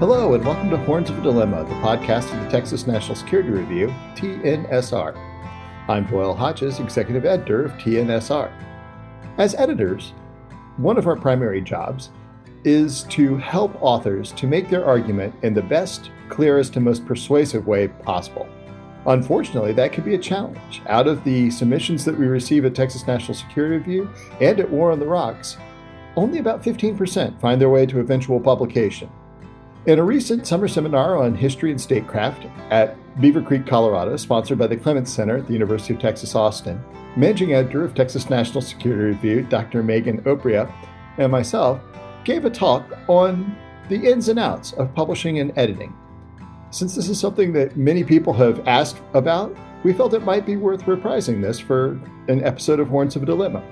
Hello, and welcome to Horns of a Dilemma, the podcast of the Texas National Security Review, TNSR. I'm Doyle Hodges, Executive Editor of TNSR. As editors, one of our primary jobs is to help authors to make their argument in the best, clearest, and most persuasive way possible. Unfortunately, that can be a challenge. Out of the submissions that we receive at Texas National Security Review and at War on the Rocks, only about 15% find their way to eventual publication. In a recent summer seminar on history and statecraft at Beaver Creek, Colorado, sponsored by the Clements Center at the University of Texas, Austin, Managing Editor of Texas National Security Review, Dr. Megan Opria, and myself gave a talk on the ins and outs of publishing and editing. Since this is something that many people have asked about, we felt it might be worth reprising this for an episode of Horns of a Dilemma.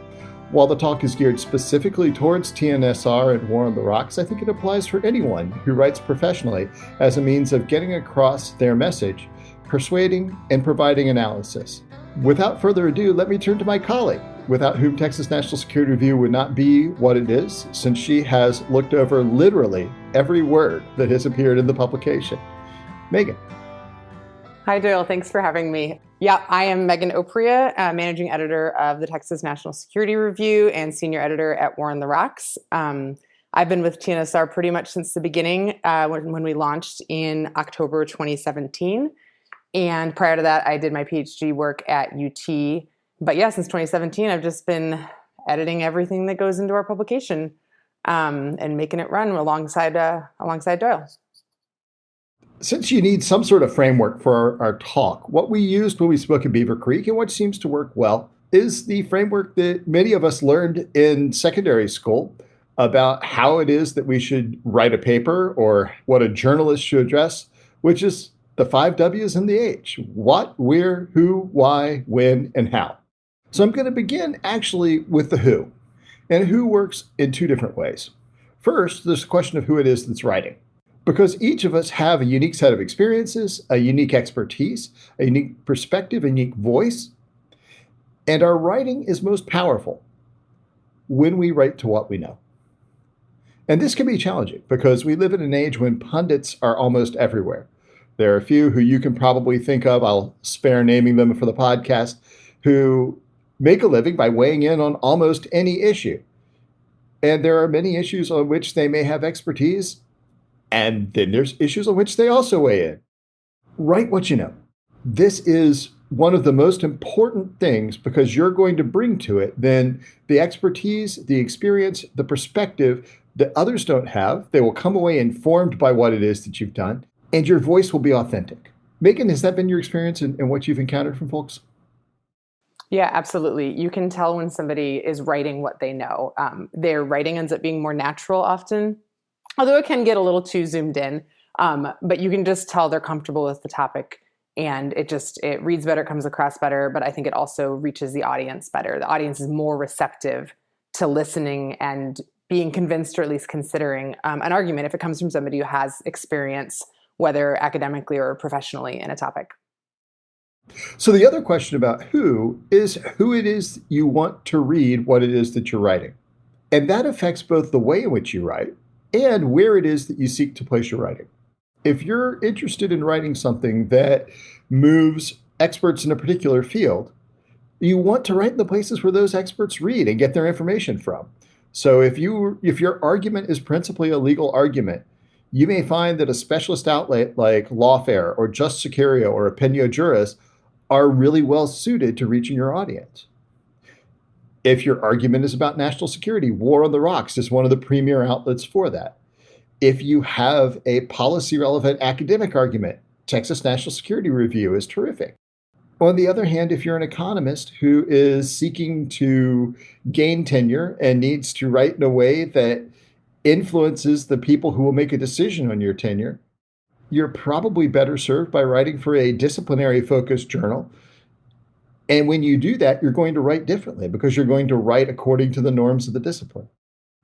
While the talk is geared specifically towards TNSR and War on the Rocks, I think it applies for anyone who writes professionally as a means of getting across their message, persuading, and providing analysis. Without further ado, let me turn to my colleague, without whom Texas National Security Review would not be what it is, since she has looked over literally every word that has appeared in the publication. Megan. Hi, Doyle. Thanks for having me. Yeah, I am Megan Opria, Managing Editor of the Texas National Security Review and Senior Editor at War on the Rocks. I've been with TNSR pretty much since the beginning, when we launched in October 2017. And prior to that, I did my PhD work at UT. But yeah, since 2017, I've just been editing everything that goes into our publication and making it run alongside Doyle. Since you need some sort of framework for our talk, what we used when we spoke at Beaver Creek and what seems to work well is the framework that many of us learned in secondary school about how it is that we should write a paper or what a journalist should address, which is the 5 W's and the H: what, where, who, why, when, and how. So I'm going to begin actually with the who. And who works in two different ways. First, there's the question of who it is that's writing. Because each of us have a unique set of experiences, a unique expertise, a unique perspective, a unique voice. And our writing is most powerful when we write to what we know. And this can be challenging because we live in an age when pundits are almost everywhere. There are a few who you can probably think of, I'll spare naming them for the podcast, who make a living by weighing in on almost any issue. And there are many issues on which they may have expertise, and then there's issues on which they also weigh in. Write what you know. This is one of the most important things because you're going to bring to it then the expertise, the experience, the perspective that others don't have. They will come away informed by what it is that you've done, and your voice will be authentic. Megan, has that been your experience and what you've encountered from folks? Yeah, absolutely. You can tell when somebody is writing what they know. Their writing ends up being more natural often, although it can get a little too zoomed in, but you can just tell they're comfortable with the topic, and it reads better, comes across better, but I think it also reaches the audience better. The audience is more receptive to listening and being convinced, or at least considering an argument if it comes from somebody who has experience, whether academically or professionally, in a topic. So the other question about who is who it is you want to read what it is that you're writing. And that affects both the way in which you write and where it is that you seek to place your writing. If you're interested in writing something that moves experts in a particular field, you want to write in the places where those experts read and get their information from. So if your argument is principally a legal argument, you may find that a specialist outlet like Lawfare or Just Securio or Opinio Juris are really well suited to reaching your audience. If your argument is about national security, War on the Rocks is one of the premier outlets for that. If you have a policy-relevant academic argument, Texas National Security Review is terrific. On the other hand, if you're an economist who is seeking to gain tenure and needs to write in a way that influences the people who will make a decision on your tenure, you're probably better served by writing for a disciplinary-focused journal. And when you do that, you're going to write differently because you're going to write according to the norms of the discipline.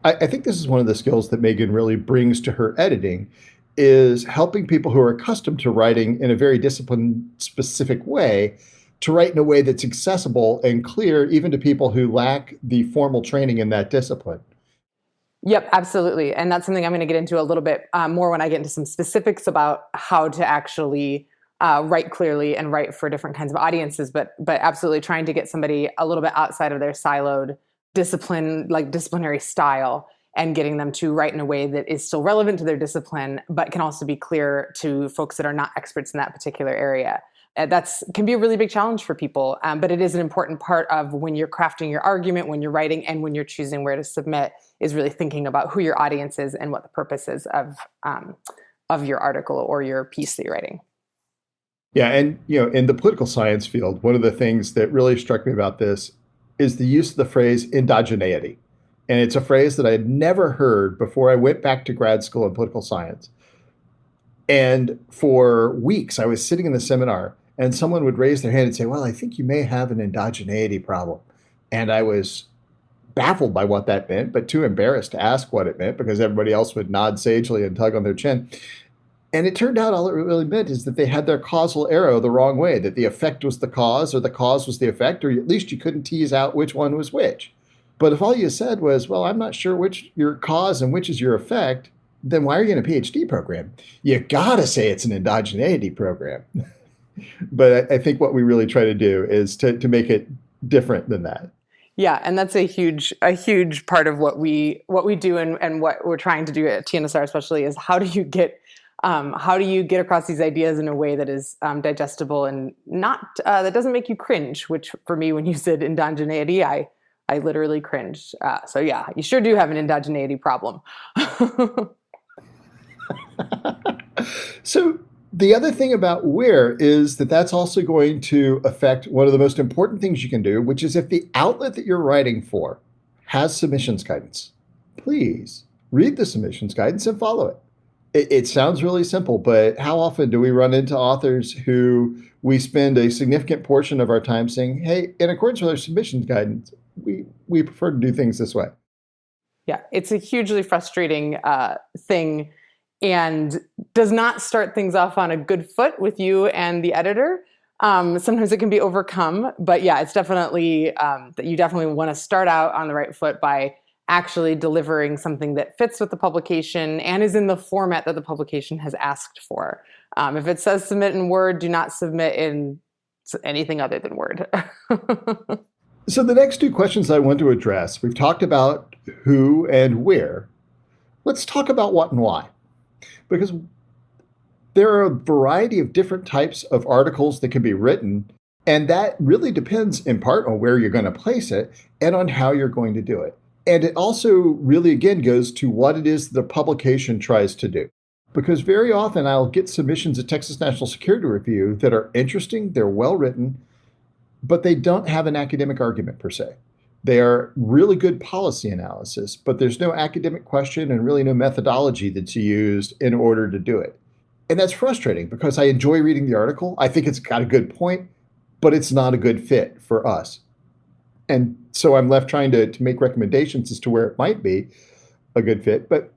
I think this is one of the skills that Megan really brings to her editing, is helping people who are accustomed to writing in a very discipline-specific way to write in a way that's accessible and clear even to people who lack the formal training in that discipline. Yep, absolutely. And that's something I'm going to get into a little bit more when I get into some specifics about how to actually write clearly and write for different kinds of audiences. But absolutely trying to get somebody a little bit outside of their siloed discipline, like disciplinary style, and getting them to write in a way that is still relevant to their discipline, but can also be clear to folks that are not experts in that particular area. That's can be a really big challenge for people, but it is an important part of when you're crafting your argument, when you're writing, and when you're choosing where to submit, is really thinking about who your audience is and what the purpose is of your article or your piece that you're writing. Yeah, and in the political science field, one of the things that really struck me about this is the use of the phrase endogeneity. And it's a phrase that I had never heard before I went back to grad school in political science. And for weeks, I was sitting in the seminar and someone would raise their hand and say, well, I think you may have an endogeneity problem. And I was baffled by what that meant, but too embarrassed to ask what it meant because everybody else would nod sagely and tug on their chin. And it turned out all it really meant is that they had their causal arrow the wrong way, that the effect was the cause or the cause was the effect, or at least you couldn't tease out which one was which. But if all you said was, well, I'm not sure which your cause and which is your effect, then why are you in a PhD program? You got to say it's an endogeneity program. But I think what we really try to do is to make it different than that. Yeah, and that's a huge part of what we do and what we're trying to do at TNSR especially is how do you get across these ideas in a way that is digestible and not that doesn't make you cringe, which for me when you said endogeneity, I literally cringed. So yeah, you sure do have an endogeneity problem. So the other thing about where is that that's also going to affect one of the most important things you can do, which is if the outlet that you're writing for has submissions guidance, please read the submissions guidance and follow it. It sounds really simple, but how often do we run into authors who we spend a significant portion of our time saying, hey, in accordance with our submissions guidance, we prefer to do things this way? Yeah, it's a hugely frustrating thing and does not start things off on a good foot with you and the editor. Sometimes it can be overcome, but yeah, it's definitely that you definitely want to start out on the right foot by actually delivering something that fits with the publication and is in the format that the publication has asked for. If it says submit in Word, do not submit in anything other than Word. So the next two questions I want to address, we've talked about who and where. Let's talk about what and why. Because there are a variety of different types of articles that can be written, and that really depends in part on where you're going to place it and on how you're going to do it. And it also really, again, goes to what it is the publication tries to do. Because very often I'll get submissions at Texas National Security Review that are interesting, they're well written, but they don't have an academic argument per se. They are really good policy analysis, but there's no academic question and really no methodology that's used in order to do it. And that's frustrating because I enjoy reading the article. I think it's got a good point, but it's not a good fit for us. And so I'm left trying to make recommendations as to where it might be a good fit, but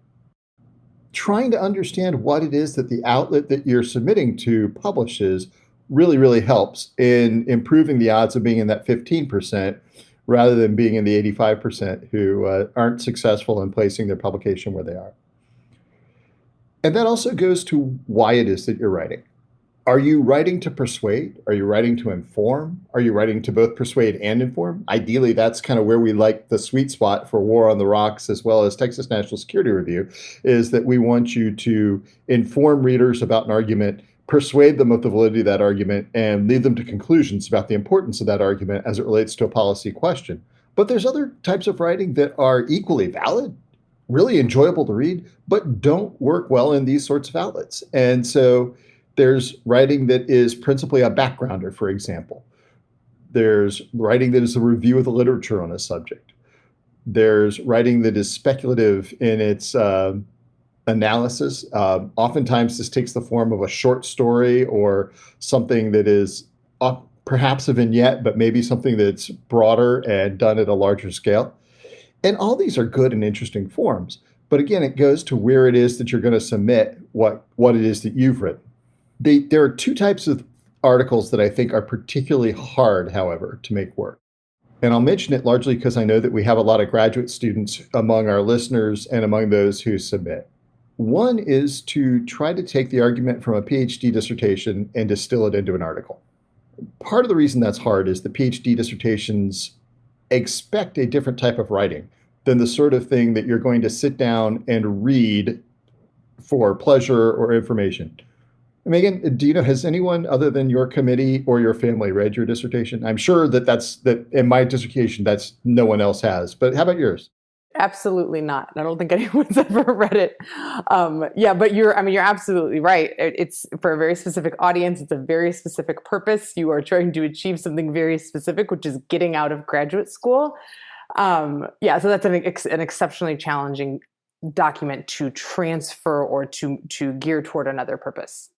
trying to understand what it is that the outlet that you're submitting to publishes really, really helps in improving the odds of being in that 15% rather than being in the 85% who aren't successful in placing their publication where they are. And that also goes to why it is that you're writing. Are you writing to persuade? Are you writing to inform? Are you writing to both persuade and inform? Ideally, that's kind of where we like the sweet spot for War on the Rocks as well as Texas National Security Review, is that we want you to inform readers about an argument, persuade them of the validity of that argument, and lead them to conclusions about the importance of that argument as it relates to a policy question. But there's other types of writing that are equally valid, really enjoyable to read, but don't work well in these sorts of outlets. And so there's writing that is principally a backgrounder, for example. There's writing that is a review of the literature on a subject. There's writing that is speculative in its analysis. Oftentimes this takes the form of a short story or something that is perhaps a vignette, but maybe something that's broader and done at a larger scale. And all these are good and interesting forms. But again, it goes to where it is that you're going to submit what it is that you've written. There are two types of articles that I think are particularly hard, however, to make work. And I'll mention it largely because I know that we have a lot of graduate students among our listeners and among those who submit. One is to try to take the argument from a PhD dissertation and distill it into an article. Part of the reason that's hard is the PhD dissertations expect a different type of writing than the sort of thing that you're going to sit down and read for pleasure or information. Megan, do you know, has anyone other than your committee or your family read your dissertation? I'm sure that in my dissertation, that's no one else has, but how about yours? Absolutely not. I don't think anyone's ever read it. Yeah, but you're absolutely right. It's for a very specific audience. It's a very specific purpose. You are trying to achieve something very specific, which is getting out of graduate school. Yeah, so that's an exceptionally challenging document to transfer or to gear toward another purpose.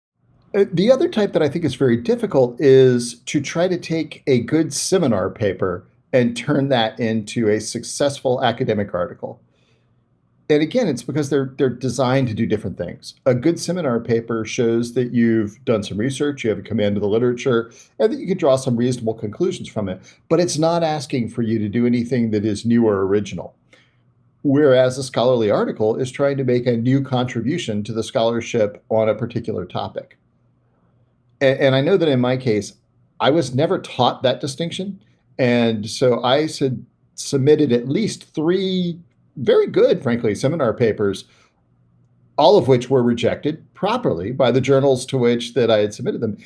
The other type that I think is very difficult is to try to take a good seminar paper and turn that into a successful academic article. And again, it's because they're designed to do different things. A good seminar paper shows that you've done some research, you have a command of the literature, and that you can draw some reasonable conclusions from it. But it's not asking for you to do anything that is new or original. Whereas a scholarly article is trying to make a new contribution to the scholarship on a particular topic. And I know that in my case, I was never taught that distinction. And so I submitted at least three very good, frankly, seminar papers, all of which were rejected properly by the journals to which that I had submitted them.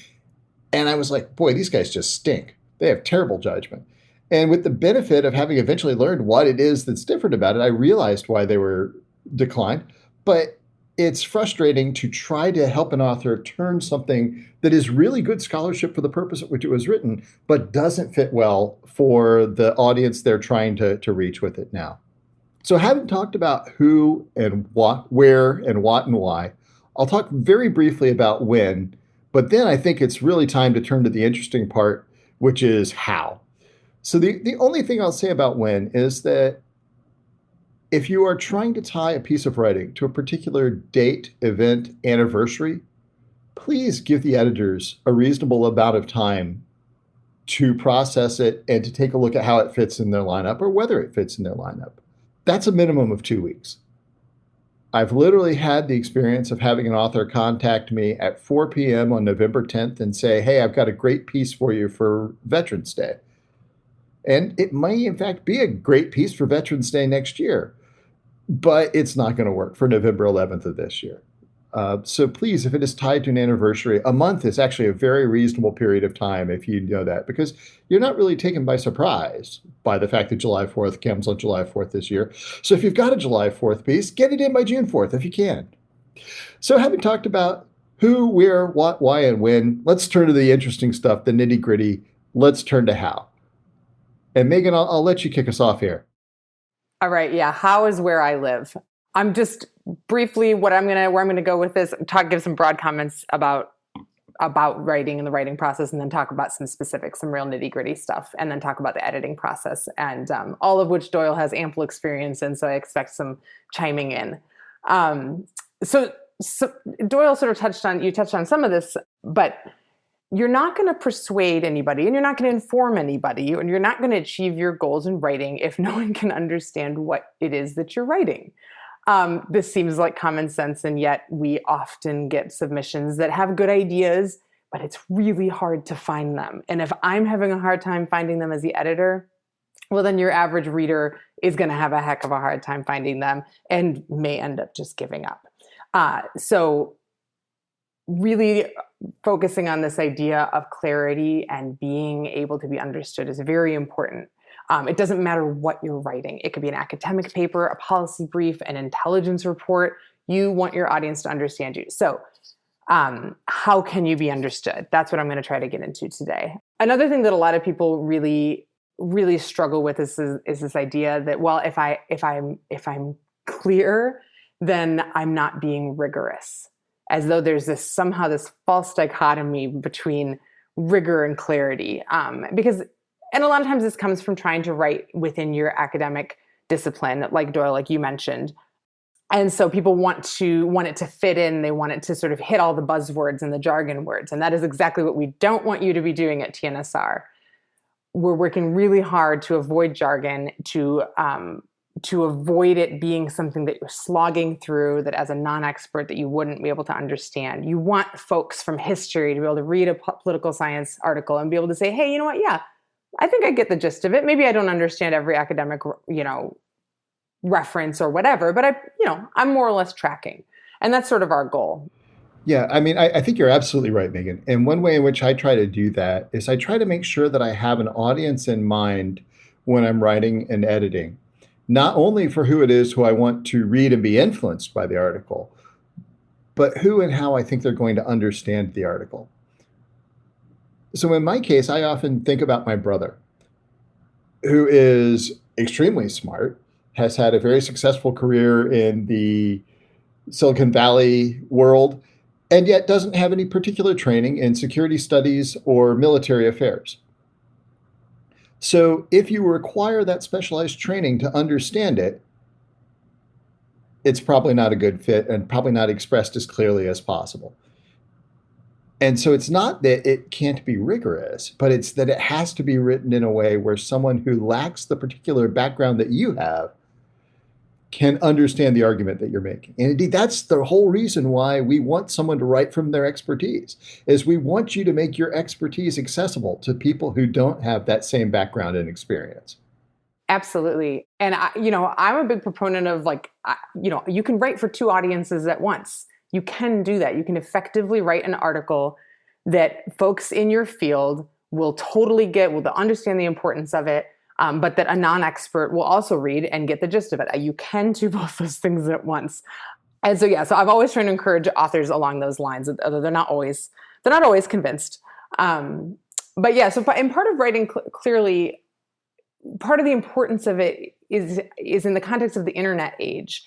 And I was like, boy, these guys just stink. They have terrible judgment. And with the benefit of having eventually learned what it is that's different about it, I realized why they were declined. But it's frustrating to try to help an author turn something that is really good scholarship for the purpose at which it was written, but doesn't fit well for the audience they're trying to reach with it now. So having talked about who and what, where and what and why, I'll talk very briefly about when, but then I think it's really time to turn to the interesting part, which is how. So the only thing I'll say about when is that if you are trying to tie a piece of writing to a particular date, event, anniversary, please give the editors a reasonable amount of time to process it and to take a look at how it fits in their lineup or whether it fits in their lineup. That's a minimum of 2 weeks. I've literally had the experience of having an author contact me at 4 p.m. on November 10th and say, hey, I've got a great piece for you for Veterans Day. And it may, in fact, be a great piece for Veterans Day next year, but it's not going to work for November 11th of this year. So please, if it is tied to an anniversary, a month is actually a very reasonable period of time if you know that, because you're not really taken by surprise by the fact that July 4th comes on July 4th this year. So if you've got a July 4th piece, get it in by June 4th if you can. So having talked about who, where, what, why, and when, let's turn to the interesting stuff, the nitty gritty. Let's turn to how. And Megan, I'll let you kick us off here. All right. Yeah. How is where I live. I'm just briefly where I'm going to go with this, give some broad comments about writing and the writing process, and then talk about some specifics, some real nitty gritty stuff, and then talk about the editing process, and all of which Doyle has ample experience in. So I expect some chiming in. So Doyle sort of touched on some of this, but you're not going to persuade anybody, and you're not going to inform anybody, and you're not going to achieve your goals in writing if no one can understand what it is that you're writing. This seems like common sense, and yet we often get submissions that have good ideas, but it's really hard to find them. And if I'm having a hard time finding them as the editor, well, then your average reader is going to have a heck of a hard time finding them and may end up just giving up. So really focusing on this idea of clarity and being able to be understood is very important. It doesn't matter what you're writing. It could be an academic paper, a policy brief, an intelligence report. You want your audience to understand you. So how can you be understood? That's what I'm going to try to get into today. Another thing that a lot of people really, really struggle with is this idea that, well, if I'm clear, then I'm not being rigorous. As though there's this false dichotomy between rigor and clarity. And a lot of times this comes from trying to write within your academic discipline, like Doyle, like you mentioned. And so people want it to fit in. They want it to sort of hit all the buzzwords and the jargon words. And that is exactly what we don't want you to be doing at TNSR. we're working really hard to avoid jargon, to avoid it being something that you're slogging through, that as a non-expert that you wouldn't be able to understand. You want folks from history to be able to read a political science article and be able to say, hey, you know what? Yeah, I think I get the gist of it. Maybe I don't understand every academic, reference or whatever, but I'm more or less tracking. And that's sort of our goal. Yeah, I mean, I think you're absolutely right, Megan. And one way in which I try to do that is I try to make sure that I have an audience in mind when I'm writing and editing, not only for who it is who I want to read and be influenced by the article, but who and how I think they're going to understand the article. So in my case, I often think about my brother, who is extremely smart, has had a very successful career in the Silicon Valley world, and yet doesn't have any particular training in security studies or military affairs. So if you require that specialized training to understand it, it's probably not a good fit and probably not expressed as clearly as possible. And so it's not that it can't be rigorous, but it's that it has to be written in a way where someone who lacks the particular background that you have can understand the argument that you're making. And indeed, that's the whole reason why we want someone to write from their expertise, is we want you to make your expertise accessible to people who don't have that same background and experience. Absolutely. And I'm a big proponent of you can write for two audiences at once. You can do that. You can effectively write an article that folks in your field will totally get, will understand the importance of it, but that a non-expert will also read and get the gist of it. You can do both those things at once. And so, so I've always tried to encourage authors along those lines, although they're not always convinced. But yeah, so in part of writing clearly, part of the importance of it is in the context of the internet age.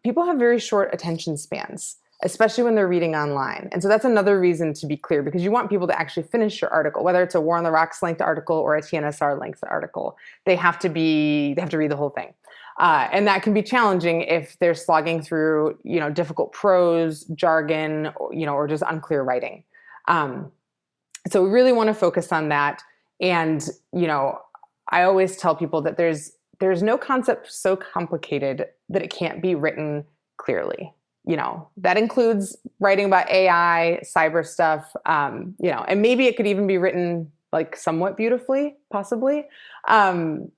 People have very short attention spans, especially when they're reading online. And so that's another reason to be clear, because you want people to actually finish your article, whether it's a War on the Rocks length article or a TNSR length article. They have to read the whole thing. And that can be challenging if they're slogging through, difficult prose, jargon, or just unclear writing. So we really want to focus on that. And, I always tell people that there's no concept so complicated that it can't be written clearly. That includes writing about AI, cyber stuff, and maybe it could even be written somewhat beautifully, possibly. So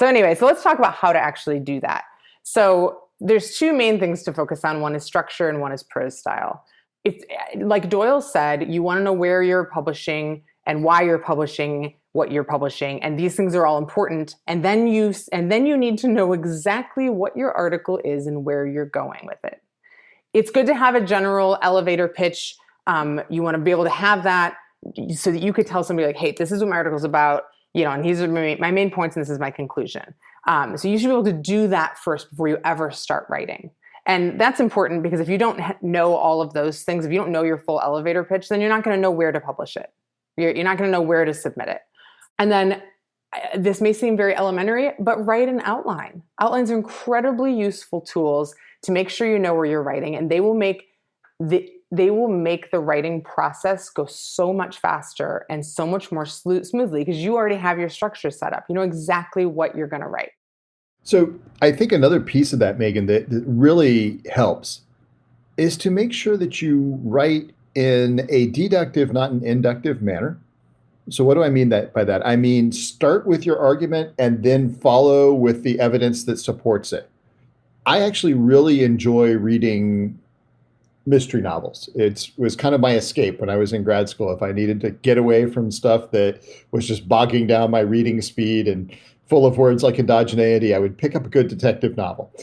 anyway, so let's talk about how to actually do that. So there's two main things to focus on. One is structure and one is prose style. It's like Doyle said, you want to know where you're publishing and why you're publishing what you're publishing, and these things are all important. And then you need to know exactly what your article is and where you're going with it. It's good to have a general elevator pitch. You want to be able to have that so that you could tell somebody hey, this is what my article's about, and these are my main points and this is my conclusion. So you should be able to do that first before you ever start writing. And that's important because if you don't know all of those things, if you don't know your full elevator pitch, then you're not going to know where to publish it. You're not going to know where to submit it. And then this may seem very elementary, but write an outline. Outlines are incredibly useful tools to make sure you know where you're writing, and they will make the writing process go so much faster and so much more smoothly because you already have your structure set up. You know exactly what you're going to write. So I think another piece of that, Megan, that really helps is to make sure that you write in a deductive, not an inductive manner. So what do I mean by that? I mean, start with your argument and then follow with the evidence that supports it. I actually really enjoy reading mystery novels. It was kind of my escape when I was in grad school. If I needed to get away from stuff that was just bogging down my reading speed and full of words like endogeneity, I would pick up a good detective novel.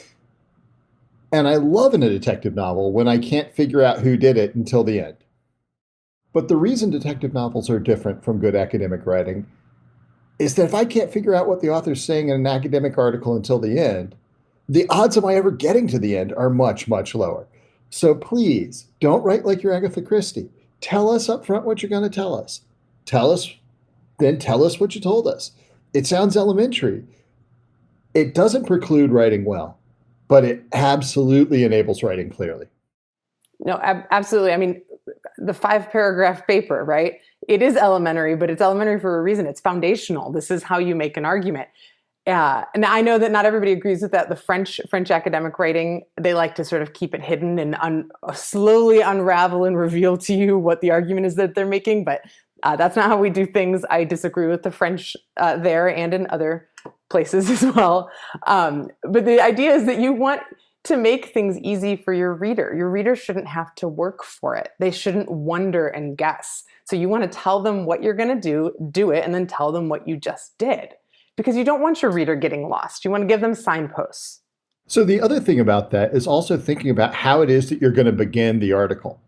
And I love in a detective novel when I can't figure out who did it until the end. But the reason detective novels are different from good academic writing is that if I can't figure out what the author's saying in an academic article until the end, the odds of my ever getting to the end are much, much lower. So please don't write like you're Agatha Christie. Tell us up front what you're going to tell us. Tell us what you told us. It sounds elementary. It doesn't preclude writing well, but it absolutely enables writing clearly. No, absolutely. I mean, the 5-paragraph paper, right? It is elementary, but it's elementary for a reason. It's foundational. This is how you make an argument. And I know that not everybody agrees with that. The French academic writing, they like to sort of keep it hidden and slowly unravel and reveal to you what the argument is that they're making. But that's not how we do things. I disagree with the French there and in other places as well. But the idea is that you want to make things easy for your reader. Your reader shouldn't have to work for it. They shouldn't wonder and guess. So you want to tell them what you're going to do it, and then tell them what you just did. Because you don't want your reader getting lost. You want to give them signposts. So the other thing about that is also thinking about how it is that you're going to begin the article.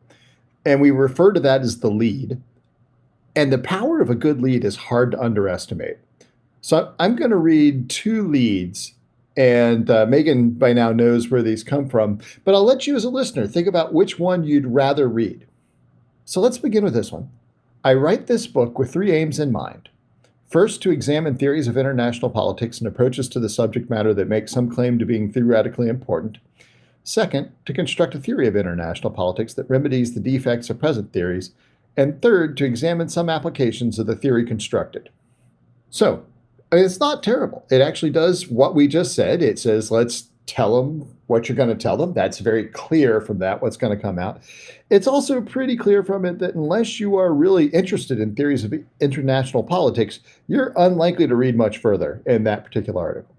And we refer to that as the lead. And the power of a good lead is hard to underestimate. So I'm going to read 2 leads. And Megan by now knows where these come from. But I'll let you as a listener think about which one you'd rather read. So let's begin with this one. I write this book with 3 aims in mind. First, to examine theories of international politics and approaches to the subject matter that make some claim to being theoretically important. Second, to construct a theory of international politics that remedies the defects of present theories. And third, to examine some applications of the theory constructed. So, it's not terrible. It actually does what we just said. It says, let's tell them what you're going to tell them. That's very clear from that, what's going to come out. It's also pretty clear from it that unless you are really interested in theories of international politics, you're unlikely to read much further in that particular article.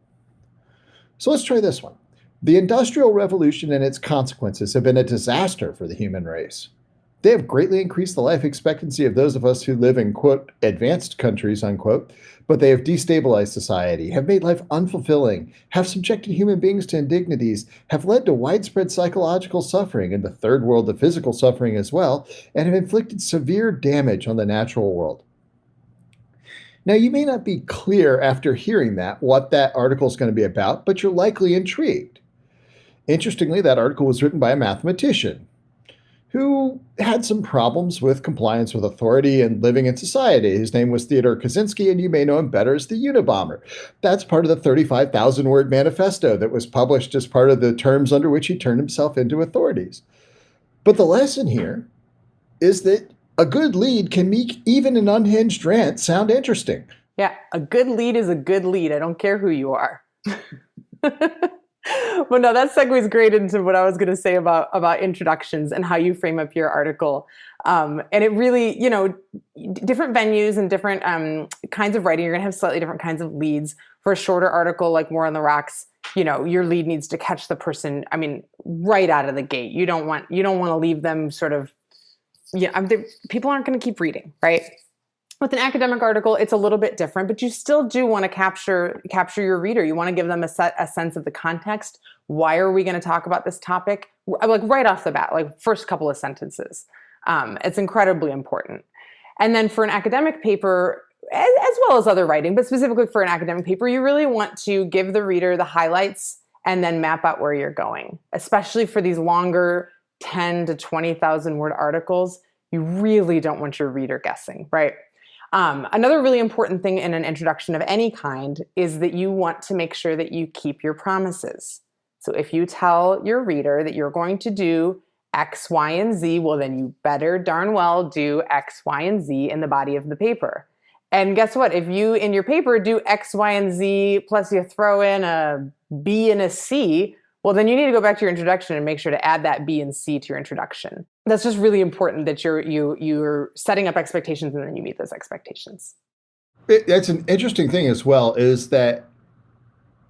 So let's try this one. The Industrial Revolution and its consequences have been a disaster for the human race. They have greatly increased the life expectancy of those of us who live in, quote, advanced countries, unquote, but they have destabilized society, have made life unfulfilling, have subjected human beings to indignities, have led to widespread psychological suffering, in the third world to physical suffering as well, and have inflicted severe damage on the natural world. Now, you may not be clear after hearing that what that article is going to be about, but you're likely intrigued. Interestingly, that article was written by a mathematician who had some problems with compliance with authority and living in society. His name was Theodore Kaczynski, and you may know him better as the Unabomber. That's part of the 35,000-word manifesto that was published as part of the terms under which he turned himself into authorities. But the lesson here is that a good lead can make even an unhinged rant sound interesting. Yeah, a good lead is a good lead. I don't care who you are. Well, no, that segues great into what I was going to say about introductions and how you frame up your article. And it really, different venues and different kinds of writing, you're going to have slightly different kinds of leads. For a shorter article like War on the Rocks, your lead needs to catch the person, right out of the gate. You don't want to leave them sort of, people aren't going to keep reading, right? With an academic article, it's a little bit different, but you still do want to capture your reader. You want to give them a sense of the context. Why are we going to talk about this topic? Like right off the bat, like first couple of sentences. It's incredibly important. And then for an academic paper, as well as other writing, but specifically for an academic paper, you really want to give the reader the highlights and then map out where you're going. Especially for these longer 10 to 20,000 word articles, you really don't want your reader guessing, right? Another really important thing in an introduction of any kind is that you want to make sure that you keep your promises. So if you tell your reader that you're going to do X, Y, and Z, well, then you better darn well do X, Y, and Z in the body of the paper. And guess what? If you, in your paper, do X, Y, and Z, plus you throw in a B and a C, well, then you need to go back to your introduction and make sure to add that B and C to your introduction. That's just really important that you're setting up expectations and then you meet those expectations. That's an interesting thing as well, is that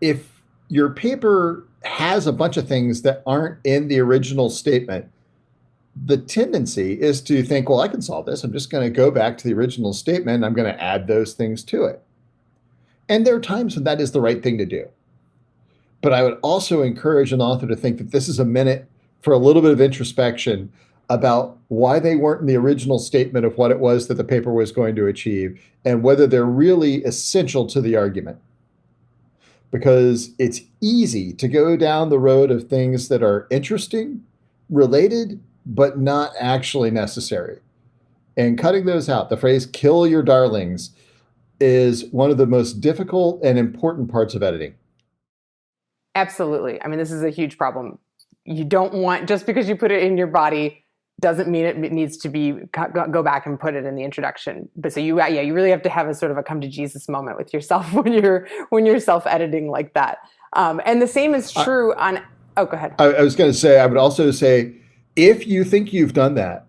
if your paper has a bunch of things that aren't in the original statement, the tendency is to think, well, I can solve this. I'm just going to go back to the original statement and I'm going to add those things to it. And there are times when that is the right thing to do. But I would also encourage an author to think that this is a minute for a little bit of introspection about why they weren't in the original statement of what it was that the paper was going to achieve and whether they're really essential to the argument. Because it's easy to go down the road of things that are interesting, related, but not actually necessary. And cutting those out, the phrase "kill your darlings," is one of the most difficult and important parts of editing. Absolutely. This is a huge problem. You don't want, just because you put it in your body, doesn't mean it needs to be go back and put it in the introduction. But so you really have to have a sort of a come to Jesus moment with yourself when you're self-editing like that. And the same is true on. Oh, go ahead. I was going to say, I would also say, if you think you've done that,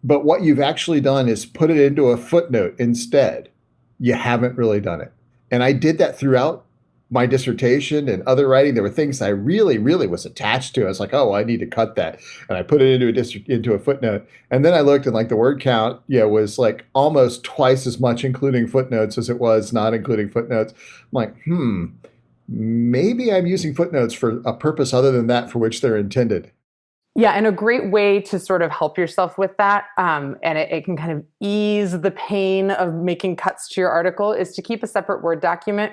but what you've actually done is put it into a footnote instead, you haven't really done it. And I did that throughout my dissertation and other writing. There were things I really, really was attached to. I was like, oh, well, I need to cut that. And I put it into a footnote. And then I looked and like the word count, was like almost twice as much including footnotes as it was not including footnotes. I'm like, maybe I'm using footnotes for a purpose other than that for which they're intended. Yeah, and a great way to sort of help yourself with that, and it can kind of ease the pain of making cuts to your article, is to keep a separate Word document.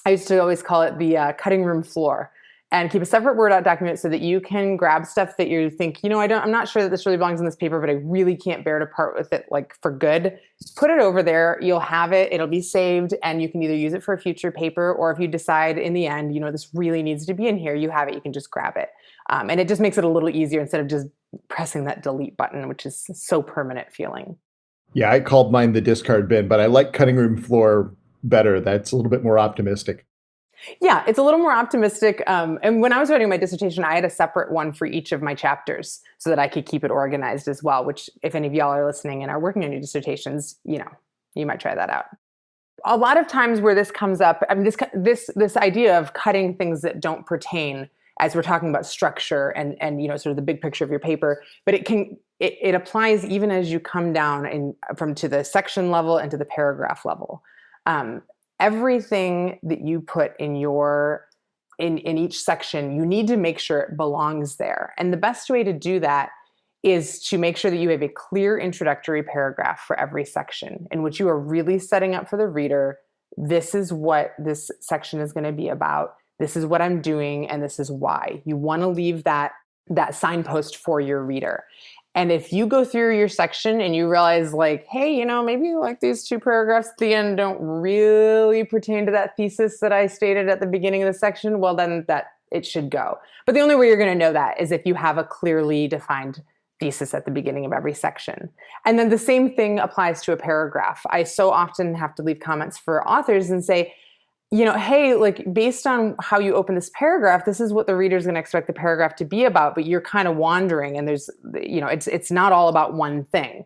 I used to always call it the cutting room floor, and keep a separate Word document so that you can grab stuff that you think, I'm not sure that this really belongs in this paper, but I really can't bear to part with it like for good. Put it over there. You'll have it. It'll be saved, and you can either use it for a future paper, or if you decide in the end, this really needs to be in here, you have it. You can just grab it. And it just makes it a little easier instead of just pressing that delete button, which is so permanent feeling. Yeah, I called mine the discard bin, but I like cutting room floor better. That's a little bit more optimistic. Yeah, it's a little more optimistic. And when I was writing my dissertation, I had a separate one for each of my chapters so that I could keep it organized as well, which if any of y'all are listening and are working on your dissertations, you might try that out. A lot of times where this comes up, this idea of cutting things that don't pertain, as we're talking about structure and sort of the big picture of your paper, but it applies even as you come down to the section level and to the paragraph level. Everything that you put in each section, you need to make sure it belongs there. And the best way to do that is to make sure that you have a clear introductory paragraph for every section in which you are really setting up for the reader, this is what this section is going to be about. This is what I'm doing, and this is why. You want to leave that signpost for your reader. And if you go through your section and you realize like, hey, maybe like these two paragraphs at the end don't really pertain to that thesis that I stated at the beginning of the section, well, then that it should go. But the only way you're going to know that is if you have a clearly defined thesis at the beginning of every section. And then the same thing applies to a paragraph. I so often have to leave comments for authors and say, hey, like based on how you open this paragraph, this is what the reader's going to expect the paragraph to be about, but you're kind of wandering and there's, it's not all about one thing.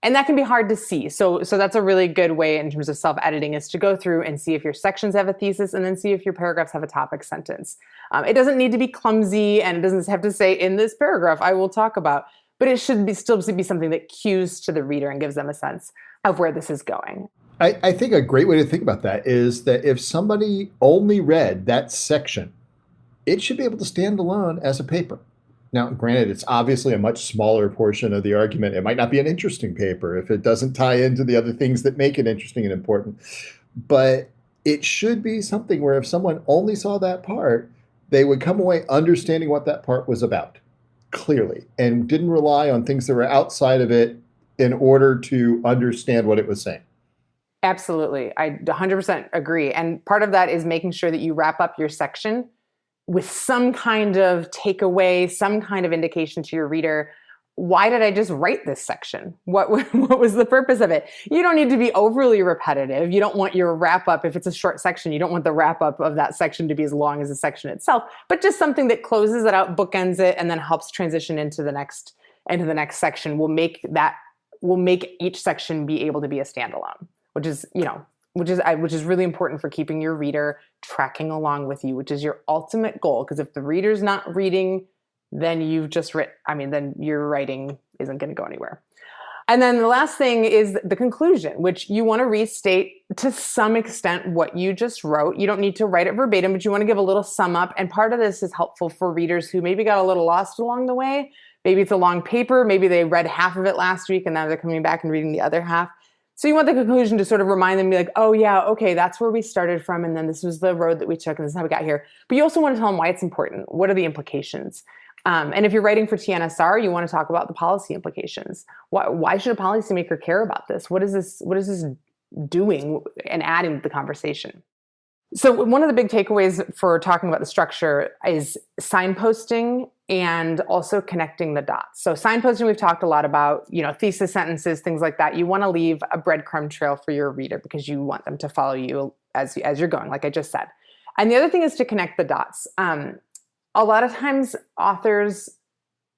And that can be hard to see. So that's a really good way in terms of self-editing, is to go through and see if your sections have a thesis and then see if your paragraphs have a topic sentence. It doesn't need to be clumsy, and it doesn't have to say in this paragraph I will talk about, but it should still be something that cues to the reader and gives them a sense of where this is going. I think a great way to think about that is that if somebody only read that section, it should be able to stand alone as a paper. Now, granted, it's obviously a much smaller portion of the argument. It might not be an interesting paper if it doesn't tie into the other things that make it interesting and important. But it should be something where if someone only saw that part, they would come away understanding what that part was about clearly and didn't rely on things that were outside of it in order to understand what it was saying. Absolutely. I 100% agree. And part of that is making sure that you wrap up your section with some kind of takeaway, some kind of indication to your reader. Why did I just write this section? What was the purpose of it? You don't need to be overly repetitive. You don't want your wrap up, if it's a short section, you don't want the wrap up of that section to be as long as the section itself, but just something that closes it out, bookends it, and then helps transition into the next section will make each section be able to be a standalone. Which is really important for keeping your reader tracking along with you, which is your ultimate goal. Because if the reader's not reading, then then your writing isn't going to go anywhere. And then the last thing is the conclusion, which you want to restate to some extent what you just wrote. You don't need to write it verbatim, but you want to give a little sum up. And part of this is helpful for readers who maybe got a little lost along the way. Maybe it's a long paper. Maybe they read half of it last week and now they're coming back and reading the other half. So you want the conclusion to sort of remind them, be like, oh yeah, okay, that's where we started from, and then this was the road that we took, and this is how we got here. But you also want to tell them why it's important. What are the implications? And if you're writing for TNSR, you want to talk about the policy implications. Why should a policymaker care about this? What is this doing and adding to the conversation? So one of the big takeaways for talking about the structure is signposting and also connecting the dots. So signposting, we've talked a lot about, thesis sentences, things like that. You want to leave a breadcrumb trail for your reader because you want them to follow you as you're going, like I just said. And the other thing is to connect the dots. A lot of times authors,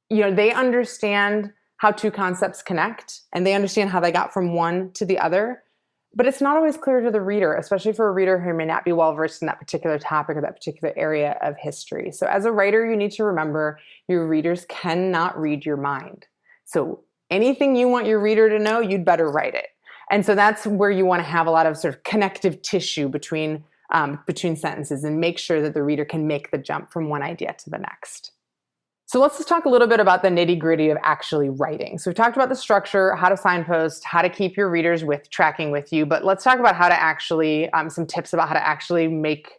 they understand how two concepts connect and they understand how they got from one to the other, but it's not always clear to the reader, especially for a reader who may not be well versed in that particular topic or that particular area of history. So as a writer, you need to remember your readers cannot read your mind. So anything you want your reader to know, you'd better write it. And so that's where you want to have a lot of sort of connective tissue between sentences and make sure that the reader can make the jump from one idea to the next. So let's just talk a little bit about the nitty-gritty of actually writing. So we've talked about the structure, how to signpost, how to keep your readers tracking with you, but let's talk about how to actually, some tips about how to actually make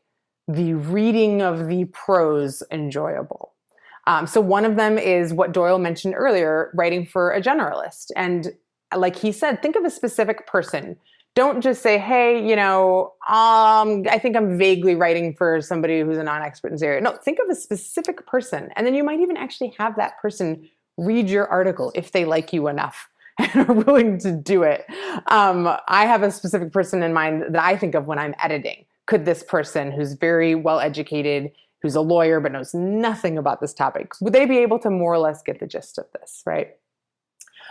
the reading of the prose enjoyable. So one of them is what Doyle mentioned earlier, writing for a generalist. And like he said, think of a specific person. Don't just say, hey, I think I'm vaguely writing for somebody who's a non-expert in this area. No, think of a specific person. And then you might even actually have that person read your article if they like you enough and are willing to do it. I have a specific person in mind that I think of when I'm editing. Could this person who's very well educated, who's a lawyer but knows nothing about this topic, would they be able to more or less get the gist of this, right?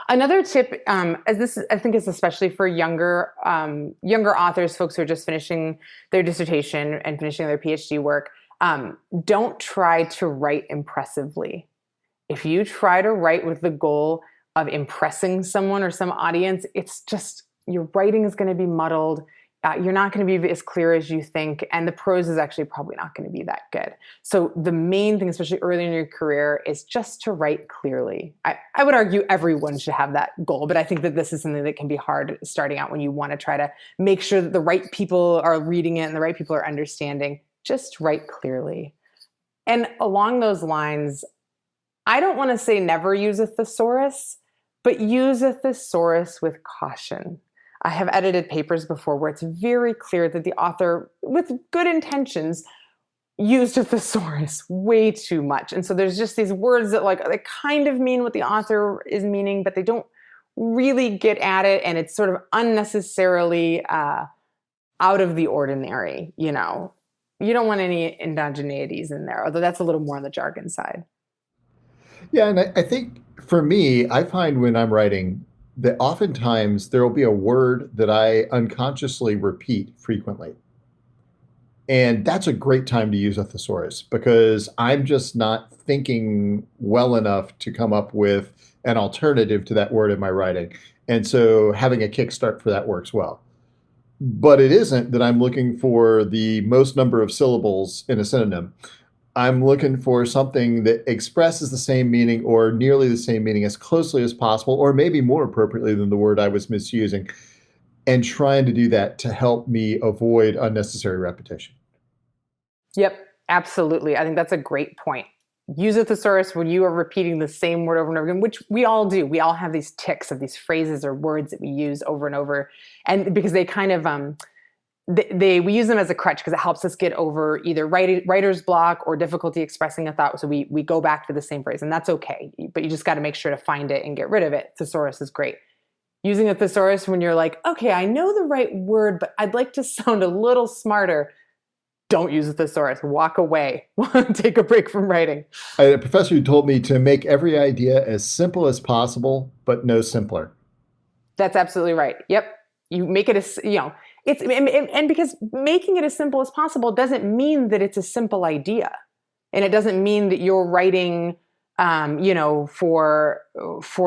Another tip, as this I think is especially for younger authors, folks who are just finishing their dissertation and finishing their PhD work, don't try to write impressively. If you try to write with the goal of impressing someone or some audience, it's just your writing is going to be muddled. You're not going to be as clear as you think, and the prose is actually probably not going to be that good. So the main thing, especially early in your career, is just to write clearly. I would argue everyone should have that goal, but I think that this is something that can be hard starting out when you want to try to make sure that the right people are reading it and the right people are understanding. Just write clearly. And along those lines, I don't want to say never use a thesaurus, but use a thesaurus with caution. I have edited papers before where it's very clear that the author, with good intentions, used a thesaurus way too much. And so there's just these words that they kind of mean what the author is meaning, but they don't really get at it. And it's sort of unnecessarily out of the ordinary, You don't want any endogeneities in there, although that's a little more on the jargon side. Yeah, and I think for me, I find when I'm writing that oftentimes there will be a word that I unconsciously repeat frequently. And that's a great time to use a thesaurus because I'm just not thinking well enough to come up with an alternative to that word in my writing. And so having a kickstart for that works well. But it isn't that I'm looking for the most number of syllables in a synonym. I'm looking for something that expresses the same meaning or nearly the same meaning as closely as possible, or maybe more appropriately than the word I was misusing, and trying to do that to help me avoid unnecessary repetition. Yep, absolutely. I think that's a great point. Use a thesaurus when you are repeating the same word over and over again, which we all do. We all have these tics of these phrases or words that we use over and over. And because they kind of, we use them as a crutch because it helps us get over either writer's block or difficulty expressing a thought. So we go back to the same phrase, and that's okay. But you just got to make sure to find it and get rid of it. Thesaurus is great. Using a thesaurus when you're like, okay, I know the right word, but I'd like to sound a little smarter. Don't use a thesaurus. Walk away. Take a break from writing. I had a professor who told me to make every idea as simple as possible, but no simpler. That's absolutely right. Yep. You make it as, it's, and because making it as simple as possible doesn't mean that it's a simple idea. And it doesn't mean that you're writing, for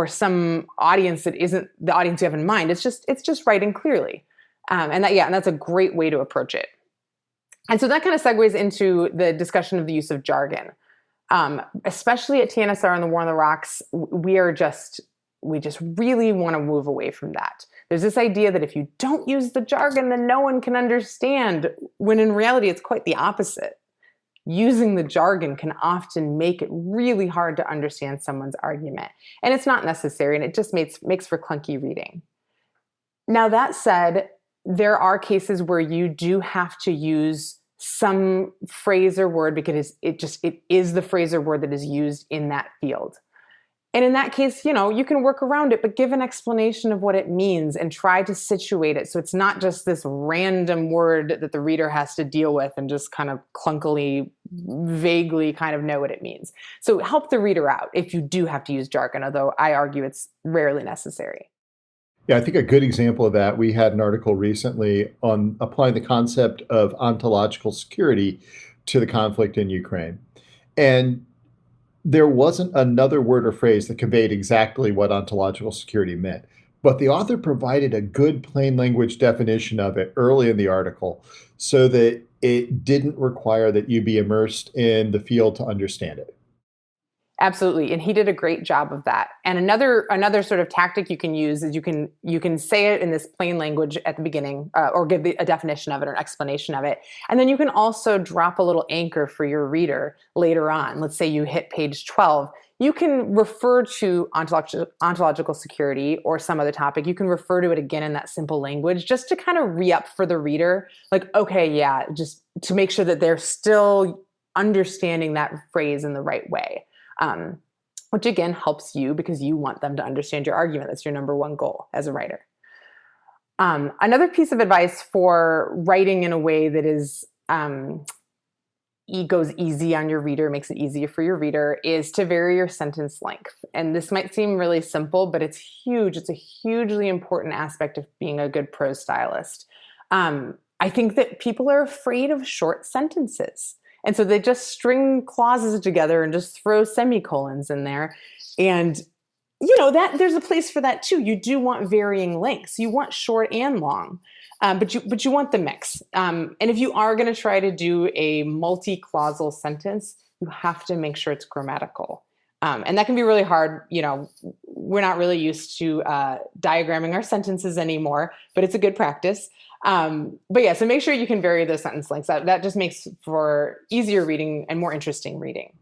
some audience that isn't the audience you have in mind. It's just writing clearly. And that's a great way to approach it. And so that kind of segues into the discussion of the use of jargon. Especially at TNSR and the War on the Rocks, we just really want to move away from that. There's this idea that if you don't use the jargon, then no one can understand, when in reality, it's quite the opposite. Using the jargon can often make it really hard to understand someone's argument. And it's not necessary, and it just makes for clunky reading. Now, that said, there are cases where you do have to use some phrase or word because it is the phrase or word that is used in that field. And in that case, you can work around it, but give an explanation of what it means and try to situate it so it's not just this random word that the reader has to deal with and just kind of clunkily, vaguely kind of know what it means. So help the reader out if you do have to use jargon, although I argue it's rarely necessary. Yeah, I think a good example of that, we had an article recently on applying the concept of ontological security to the conflict in Ukraine. And there wasn't another word or phrase that conveyed exactly what ontological security meant. But the author provided a good plain language definition of it early in the article so that it didn't require that you be immersed in the field to understand it. Absolutely, and he did a great job of that. And another sort of tactic you can use is you can say it in this plain language at the beginning, or give a definition of it or an explanation of it, and then you can also drop a little anchor for your reader later on. Let's say you hit page 12. You can refer to ontological security or some other topic. You can refer to it again in that simple language just to kind of re-up for the reader. Like, okay, yeah, just to make sure that they're still understanding that phrase in the right way. Which again helps you because you want them to understand your argument. That's your number one goal as a writer. Another piece of advice for writing in a way that is goes easy on your reader, makes it easier for your reader, is to vary your sentence length. And this might seem really simple, but it's huge. It's a hugely important aspect of being a good prose stylist. I think that people are afraid of short sentences. And so they just string clauses together and just throw semicolons in there. And, that there's a place for that too. You do want varying lengths. You want short and long, but you want the mix. And if you are going to try to do a multi-clausal sentence, you have to make sure it's grammatical. And that can be really hard. We're not really used to diagramming our sentences anymore, but it's a good practice. But yeah, so make sure you can vary those sentence lengths. That just makes for easier reading and more interesting reading.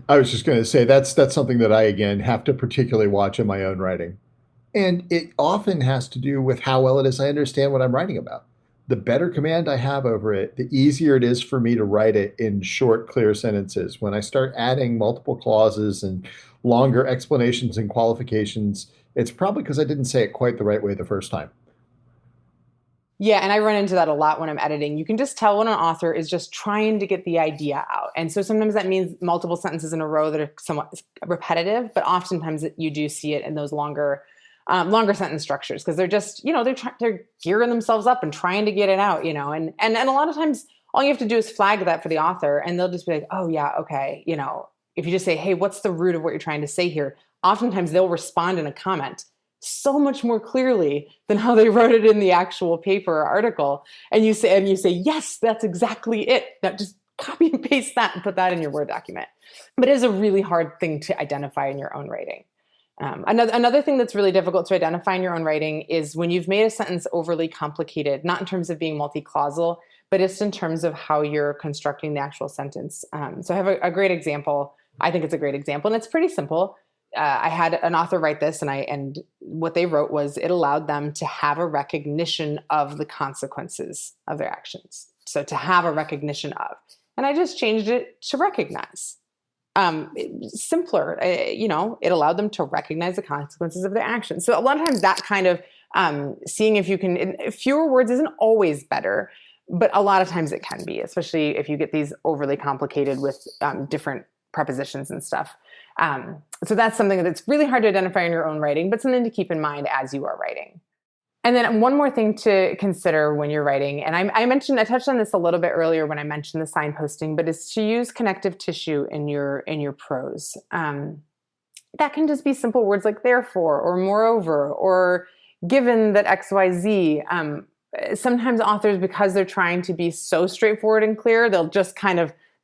I was just going to say that's something that I, again, have to particularly watch in my own writing. And it often has to do with how well it is I understand what I'm writing about. The better command I have over it, the easier it is for me to write it in short, clear sentences. When I start adding multiple clauses and longer explanations and qualifications, it's probably because I didn't say it quite the right way the first time. Yeah, and I run into that a lot when I'm editing. You can just tell when an author is just trying to get the idea out. And so sometimes that means multiple sentences in a row that are somewhat repetitive, but oftentimes you do see it in those longer sentence structures because they're just, they're gearing themselves up and trying to get it out, and a lot of times all you have to do is flag that for the author and they'll just be like, oh yeah, okay. If you just say, hey, what's the root of what you're trying to say here? Oftentimes they'll respond in a comment so much more clearly than how they wrote it in the actual paper or article. And you say, yes, that's exactly it. Now just copy and paste that and put that in your Word document. But it is a really hard thing to identify in your own writing. Another thing that's really difficult to identify in your own writing is when you've made a sentence overly complicated, not in terms of being multi-clausal, but just in terms of how you're constructing the actual sentence. So I have a great example. I think it's a great example, and it's pretty simple. I had an author write this, and what they wrote was it allowed them to have a recognition of the consequences of their actions. So to have a recognition of, and I just changed it to recognize. Simpler, it allowed them to recognize the consequences of their actions. So a lot of times that kind of seeing if you can, fewer words isn't always better, but a lot of times it can be, especially if you get these overly complicated with different prepositions and stuff. So that's something that's really hard to identify in your own writing, but something to keep in mind as you are writing. And then one more thing to consider when you're writing, and I touched on this a little bit earlier when I mentioned the signposting, but is to use connective tissue in your prose. That can just be simple words like therefore, or moreover, or given that XYZ. Sometimes authors, because they're trying to be so straightforward and clear, they'll just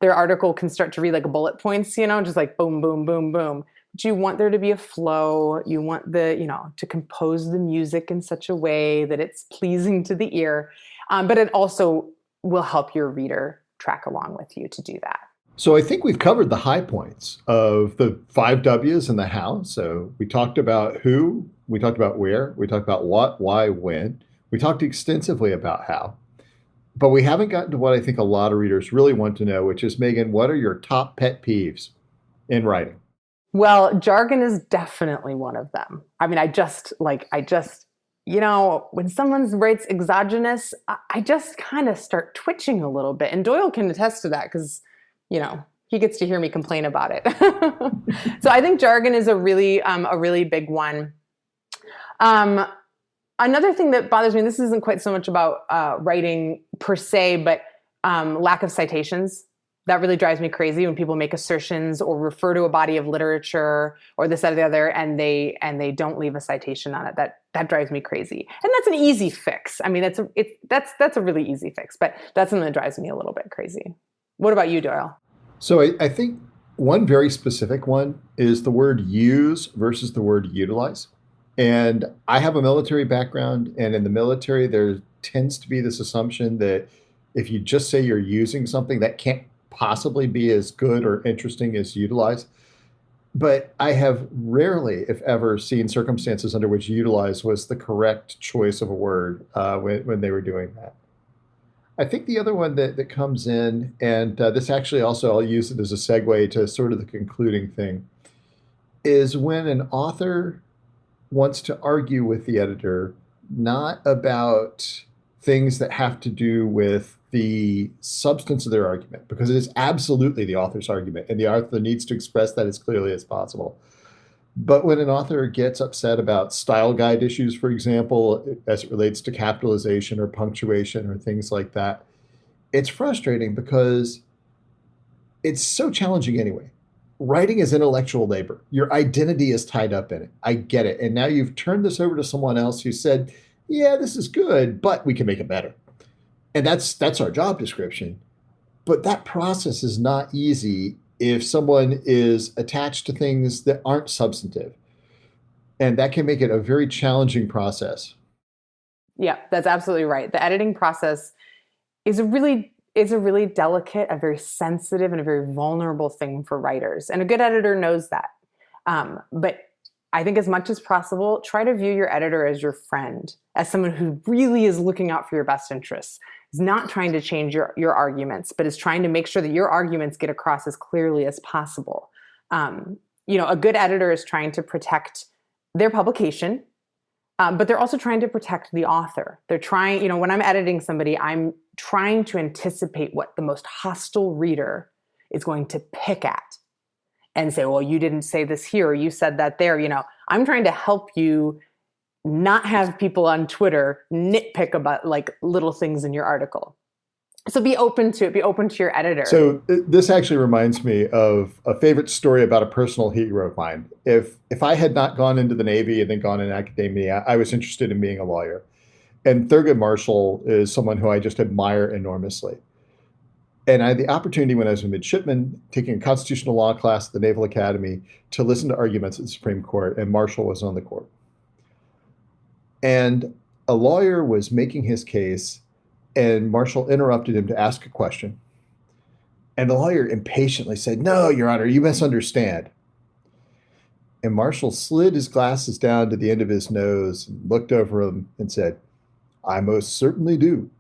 their article can start to read like bullet points, just like boom, boom, boom, boom. But you want there to be a flow. You want to compose the music in such a way that it's pleasing to the ear. But it also will help your reader track along with you to do that. So I think we've covered the high points of the 5 W's and the how. So we talked about who, we talked about where, we talked about what, why, when. We talked extensively about how. But we haven't gotten to what I think a lot of readers really want to know, which is, Megan, what are your top pet peeves in writing? Well, jargon is definitely one of them. I mean, when someone writes exogenous, I just kind of start twitching a little bit. And Doyle can attest to that because, he gets to hear me complain about it. So I think jargon is a really big one. Another thing that bothers me, and this isn't quite so much about writing per se, but lack of citations. That really drives me crazy when people make assertions or refer to a body of literature or this, that, or the other, and they don't leave a citation on it. That drives me crazy. And that's an easy fix. I mean, that's a really easy fix, but that's something that drives me a little bit crazy. What about you, Doyle? So I think one very specific one is the word use versus the word utilize. And I have a military background, and in the military, there tends to be this assumption that if you just say you're using something, that can't possibly be as good or interesting as utilize. But I have rarely, if ever, seen circumstances under which utilize was the correct choice of a word when they were doing that. I think the other one that comes in, and this actually also, I'll use it as a segue to sort of the concluding thing, is when an author wants to argue with the editor, not about things that have to do with the substance of their argument, because it is absolutely the author's argument, and the author needs to express that as clearly as possible. But when an author gets upset about style guide issues, for example, as it relates to capitalization or punctuation or things like that, it's frustrating because it's so challenging anyway. Writing is intellectual labor. Your identity is tied up in it. I get it. And now you've turned this over to someone else who said, yeah, this is good, but we can make it better. And that's our job description. But that process is not easy if someone is attached to things that aren't substantive. And that can make it a very challenging process. Yeah, that's absolutely right. The editing process is a really delicate, a very sensitive, and a very vulnerable thing for writers. And a good editor knows that. But I think as much as possible, try to view your editor as your friend, as someone who really is looking out for your best interests. Is not trying to change your arguments, but is trying to make sure that your arguments get across as clearly as possible. A good editor is trying to protect their publication, but they're also trying to protect the author. They're trying, when I'm editing somebody, I'm trying to anticipate what the most hostile reader is going to pick at and say, well, you didn't say this here, or you said that there. I'm trying to help you not have people on Twitter nitpick about like little things in your article. So be open to it. Be open to your editor. So this actually reminds me of a favorite story about a personal hero of mine. If I had not gone into the Navy and then gone in academia, I was interested in being a lawyer. And Thurgood Marshall is someone who I just admire enormously. And I had the opportunity when I was a midshipman, taking a constitutional law class at the Naval Academy, to listen to arguments at the Supreme Court, and Marshall was on the court. And a lawyer was making his case, and Marshall interrupted him to ask a question. And the lawyer impatiently said, "No, Your Honor, you misunderstand." And Marshall slid his glasses down to the end of his nose and looked over him and said, "I most certainly do."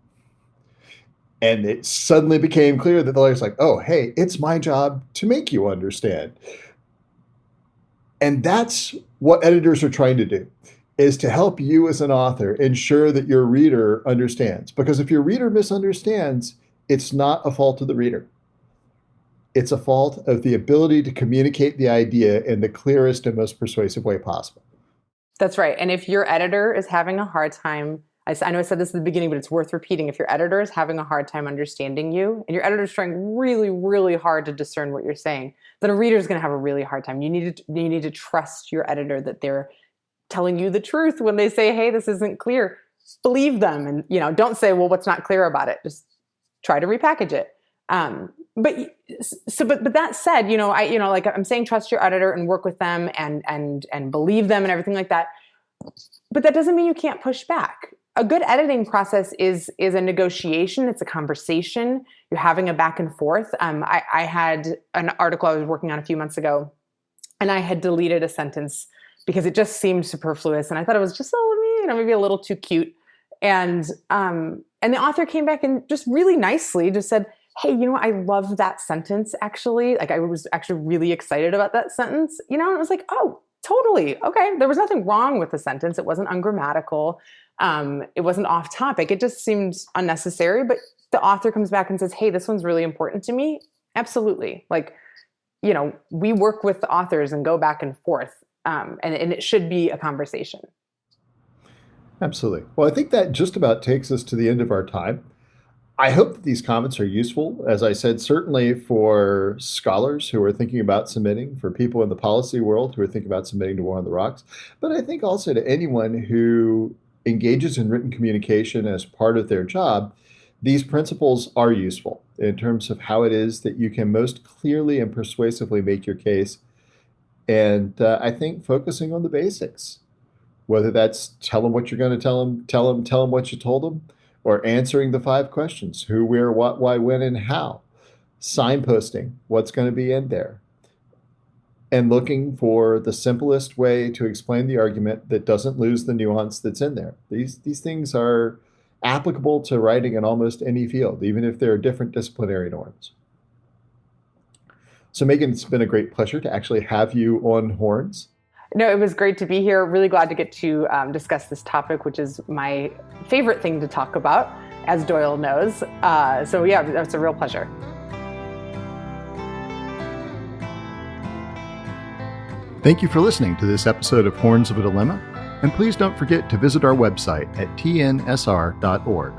And it suddenly became clear that the lawyer's like, oh, hey, it's my job to make you understand. And that's what editors are trying to do, is to help you as an author ensure that your reader understands. Because if your reader misunderstands, it's not a fault of the reader. It's a fault of the ability to communicate the idea in the clearest and most persuasive way possible. That's right. And if your editor is having a hard time, I know I said this at the beginning, but it's worth repeating. If your editor is having a hard time understanding you, and your editor is trying really, really hard to discern what you're saying, then a reader is going to have a really hard time. You need to trust your editor that they're telling you the truth when they say, hey, this isn't clear. Believe them. And, don't say, well, what's not clear about it? Just try to repackage it. But that said, like I'm saying, trust your editor and work with them and believe them and everything like that. But that doesn't mean you can't push back. A good editing process is a negotiation. It's a conversation. You're having a back and forth. I had an article I was working on a few months ago, and I had deleted a sentence because it just seemed superfluous, and I thought it was just maybe a little too cute. And the author came back and just really nicely just said, hey, I love that sentence, actually. Like, I was actually really excited about that sentence, and it was like, oh, totally. Okay. There was nothing wrong with the sentence. It wasn't ungrammatical. It wasn't off topic. It just seemed unnecessary. But the author comes back and says, hey, this one's really important to me. Absolutely. Like, we work with the authors and go back and forth. And it should be a conversation. Absolutely. Well, I think that just about takes us to the end of our time. I hope that these comments are useful. As I said, certainly for scholars who are thinking about submitting, for people in the policy world who are thinking about submitting to War on the Rocks, but I think also to anyone who engages in written communication as part of their job. These principles are useful in terms of how it is that you can most clearly and persuasively make your case. And I think focusing on the basics, whether that's tell them what you're going to tell them what you told them, or answering the 5 questions: who, where, what, why, when, and how, signposting what's going to be in there, and looking for the simplest way to explain the argument that doesn't lose the nuance that's in there. These things are applicable to writing in almost any field, even if there are different disciplinary norms. So Megan, it's been a great pleasure to actually have you on Horns. No, it was great to be here. Really glad to get to discuss this topic, which is my favorite thing to talk about, as Doyle knows. So yeah, that's a real pleasure. Thank you for listening to this episode of Horns of a Dilemma, and please don't forget to visit our website at tnsr.org.